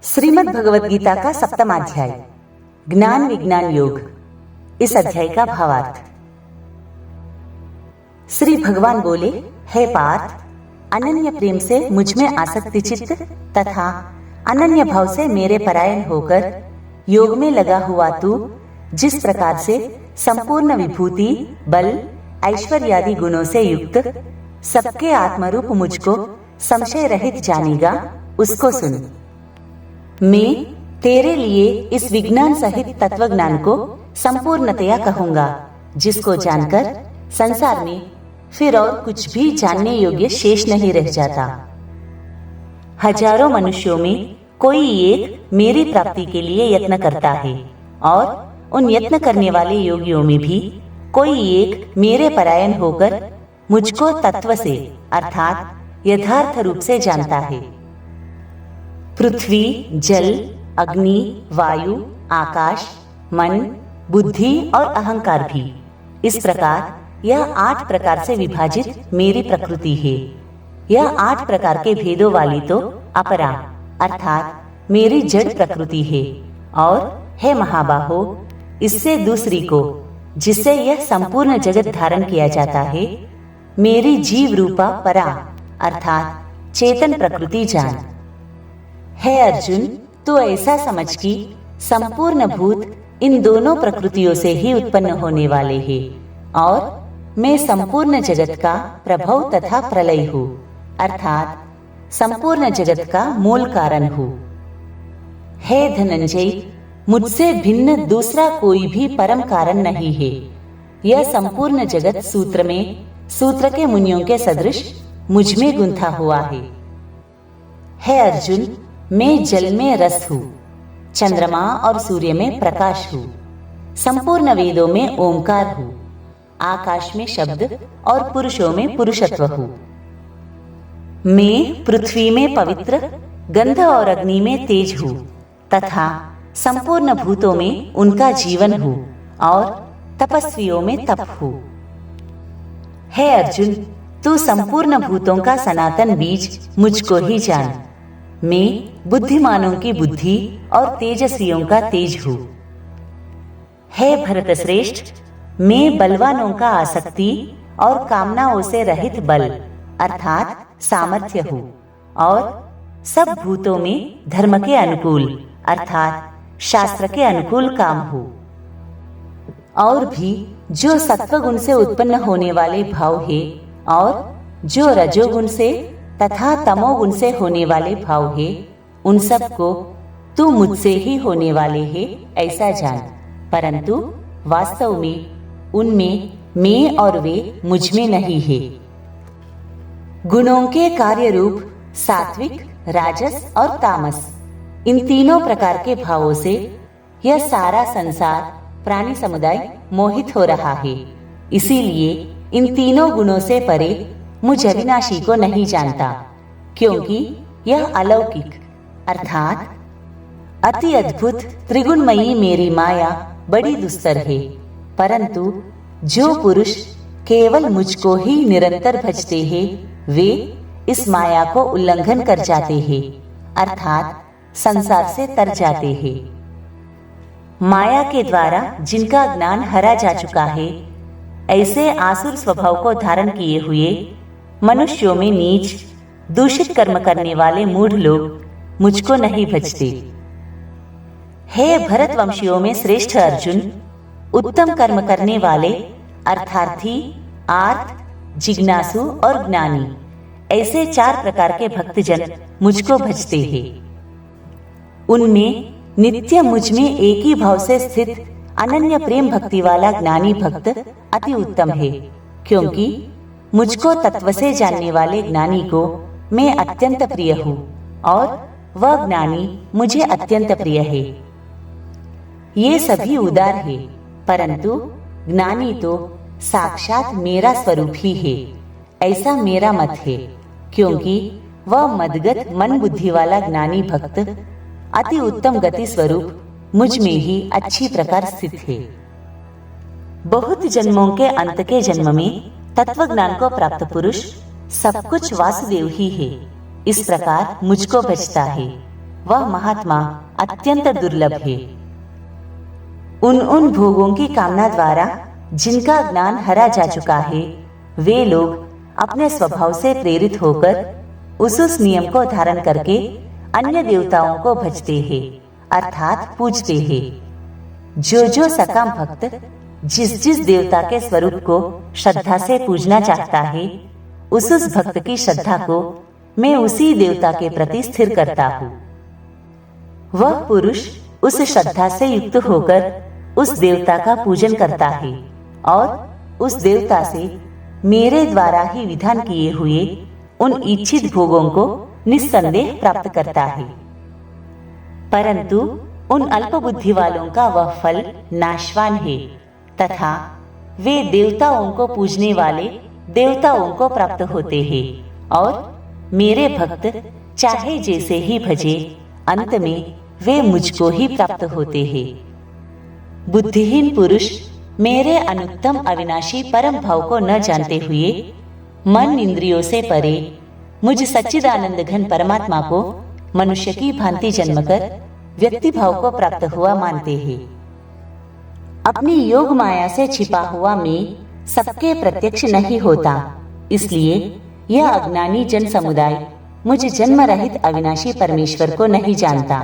श्रीमद् भगवद गीता का 7वां अध्याय ज्ञान विज्ञान योग। इस अध्याय का भावार्थ। श्री भगवान बोले, हे पार्थ, अनन्य प्रेम से मुझ में आसक्ति चित्त तथा अनन्य भाव से मेरे परायण होकर योग में लगा हुआ तू जिस प्रकार से संपूर्ण विभूति, बल, ऐश्वर्यादि गुणों से युक्त सबके आत्मरूप मुझको संशय रहित जानेगा, उसको सुन। मैं तेरे लिए इस विज्ञान सहित तत्व ज्ञान को संपूर्णतया कहूंगा, जिसको जानकर संसार में फिर और कुछ भी जानने योग्य शेष नहीं रह जाता। हजारों मनुष्यों में कोई एक मेरी प्राप्ति के लिए यत्न करता है और उन यत्न करने वाले योगियों में भी कोई एक मेरे परायण होकर मुझको तत्व से अर्थात यथार्थ रूप से जानता है। पृथ्वी, जल, अग्नि, वायु, आकाश, मन, बुद्धि और अहंकार भी इस प्रकार यह 8 प्रकार से विभाजित मेरी प्रकृति है। यह 8 प्रकार के भेदों वाली तो अपरा अर्थात मेरी जड़ प्रकृति है। और हे महाबाहो, इससे दूसरी को, जिससे यह संपूर्ण जगत धारण किया जाता है, मेरी जीव रूपा परा अर्थात चेतन प्रकृति जान। हे अर्जुन, तो ऐसा समझ कि संपूर्ण भूत इन दोनों प्रकृतियों से ही उत्पन्न होने वाले हैं और मैं संपूर्ण जगत का प्रभव तथा प्रलय हूँ अर्थात संपूर्ण जगत का मूल कारण हूँ। हे धनंजय, मुझसे भिन्न दूसरा कोई भी परम कारण नहीं है। यह संपूर्ण जगत सूत्र में सूत्र के मुनियों के सदृश मुझ में गुंथा हुआ है। हे अर्जुन, मैं जल में रस हूँ, चंद्रमा और सूर्य में प्रकाश हूँ, संपूर्ण वेदों में ओंकार हूँ, आकाश में शब्द और पुरुषों में पुरुषत्व हूँ। मैं पृथ्वी में पवित्र, गंध और अग्नि में तेज हूँ तथा संपूर्ण भूतों में उनका जीवन हूँ और तपस्वियों में तप हूँ। हे अर्जुन, तू संपूर्ण भूतों का सनातन बीज मुझको ही जान। मैं बुद्धिमानों की बुद्धि और तेजस्वियों का तेज हूँ। हे भरत श्रेष्ठ, मैं बलवानों का आसक्ति और कामनाओं से रहित बल अर्थात सामर्थ्य हूँ और सब भूतों में धर्म के अनुकूल अर्थात शास्त्र के अनुकूल काम हूँ। और भी जो सत्वगुण से उत्पन्न होने वाले भाव है और जो रजोगुण से तथा तमोगुण से होने वाले भाव है, उन सब को तू मुझसे ही होने वाले है ऐसा जान। परंतु वास्तव में उनमें मैं और वे मुझ में नहीं है। गुणों के कार्य रूप सात्विक, राजस और तामस, इन तीनों प्रकार के भावों से यह सारा संसार प्राणी समुदाय मोहित हो रहा है। इसीलिए इन तीनों गुणों से परे मुझ अविनाशी को नहीं जानता, क्योंकि यह अलौकिक अर्थात अति अद्भुत त्रिगुणमयी मेरी माया बड़ी दुस्तर है। परंतु जो पुरुष केवल मुझको ही निरंतर भजते हैं, वे इस माया को उल्लंघन कर जाते हैं अर्थात संसार से तर जाते हैं। माया के द्वारा जिनका ज्ञान हरा जा चुका है, ऐसे आसुर स्वभाव को धारण किए हुए मनुष्यों में नीच दूषित कर्म करने वाले मूढ़ लोग मुझको नहीं भजते। हे भरतवंशियों में श्रेष्ठ अर्जुन, उत्तम कर्म करने वाले अर्थार्थी, आर्त, जिज्ञासु और ज्ञानी, ऐसे 4 प्रकार के भक्तजन मुझको भजते हैं। उनमें नित्य मुझ में एक ही भाव से स्थित अनन्य प्रेम भक्ति वाला ज्ञानी भक्त अति उत्तम है, क्योंकि मुझको तत्व से जानने वाले ज्ञानी को मैं अत्यंत प्रिय हूँ और वह ज्ञानी मुझे अत्यंत प्रिय है। ये सभी उदार है, परंतु ज्ञानी तो साक्षात मेरा स्वरूप ही है ऐसा मेरा मत है, क्योंकि वह मदगत मन बुद्धि वाला ज्ञानी भक्त अति उत्तम गति स्वरूप मुझ में ही अच्छी प्रकार स्थित है। बहुत जन्मों के अंत के जन्म में तत्व ज्ञान को प्राप्त पुरुष सब कुछ वासुदेव ही है, इस प्रकार मुझको भजता है। वह महात्मा अत्यंत दुर्लभ है। उन भोगों की कामना द्वारा जिनका ज्ञान हरा जा चुका है, वे लोग अपने स्वभाव से प्रेरित होकर उस नियम को धारण करके अन्य देवताओं को भजते हैं, अर्थात पूजते हैं। जो सकाम भक्त जिस देवता के स्वरूप को श्रद्धा से पूजना चाहता है, उस भक्त की श्रद्धा को मैं उसी देवता के प्रति स्थिर करता हूँ। वह पुरुष उस श्रद्धा से युक्त होकर उस देवता का पूजन करता है और उस देवता से मेरे द्वारा ही विधान किए हुए उन इच्छित भोगों को निस्संदेह प्राप्त करता है। परंतु उन अल्प बुद्धि वालों का वह फल नाशवान है तथा वे देवताओं को पूजने वाले देवताओं को प्राप्त होते हैं और मेरे भक्त चाहे जैसे ही भजे, अंत में वे मुझको ही प्राप्त होते हैं। बुद्धिहीन पुरुष मेरे अनुत्तम अविनाशी परम भाव को न जानते हुए मन इंद्रियों से परे मुझ सच्चिदानंद घन परमात्मा को मनुष्य की भांति जन्मकर व्यक्ति भाव को प्राप्त हुआ मानते हैं। अपनी योग माया से छिपा हुआ मैं सबके प्रत्यक्ष नहीं होता, इसलिए यह अज्ञानी जन समुदाय मुझ जन्म रहित अविनाशी परमेश्वर को नहीं जानता,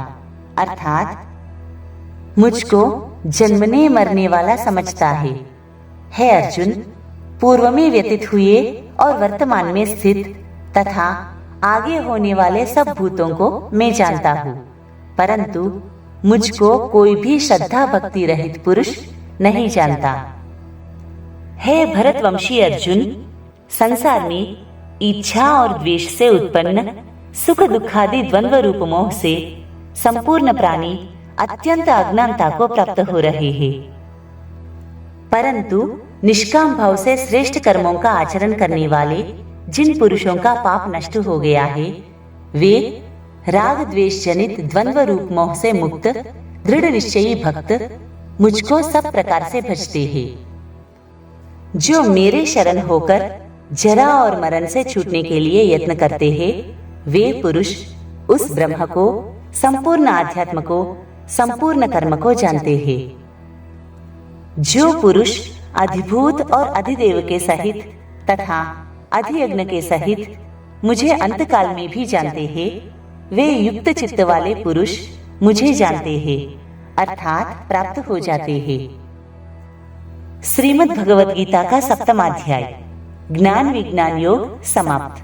अर्थात मुझको जन्मने मरने वाला समझता है। हे अर्जुन, पूर्व में व्यतीत हुए और वर्तमान में स्थित तथा आगे होने वाले सब भूतों को मैं जानता हूँ, परंतु मुझको कोई भी श्रद्धा भक्ति रहित पुरुष नहीं जानता। हे भरतवंशी अर्जुन, संसार में इच्छा और द्वेष से उत्पन्न सुख दुखादि द्वंद्व रूप मोह से संपूर्ण प्राणी अत्यंत अज्ञानता को प्राप्त हो रहे हैं, परंतु निष्काम भाव से श्रेष्ठ कर्मों का आचरण करने वाले जिन पुरुषों का पाप नष्ट हो गया है, वे राग द्वेष जनित द्वंद्व रूप मोह से मुक्त दृढ़ निश्चयी भक्त मुझको सब प्रकार से भजते हैं। जो मेरे शरण होकर जरा और मरण से छूटने के लिए यत्न करते हैं, वे पुरुष उस ब्रह्म को, संपूर्ण आध्यात्म को, संपूर्ण कर्म को जानते हैं। जो पुरुष अधिभूत और अधिदेव के सहित तथा अधियज्ञ के सहित मुझे अंतकाल में भी जानते हैं, वे युक्त चित्त वाले पुरुष मुझे जानते हैं, अर्थात प्राप्त हो जाते हैं। श्रीमद् भगवद गीता का 7वां अध्याय ज्ञान विज्ञान योग समाप्त।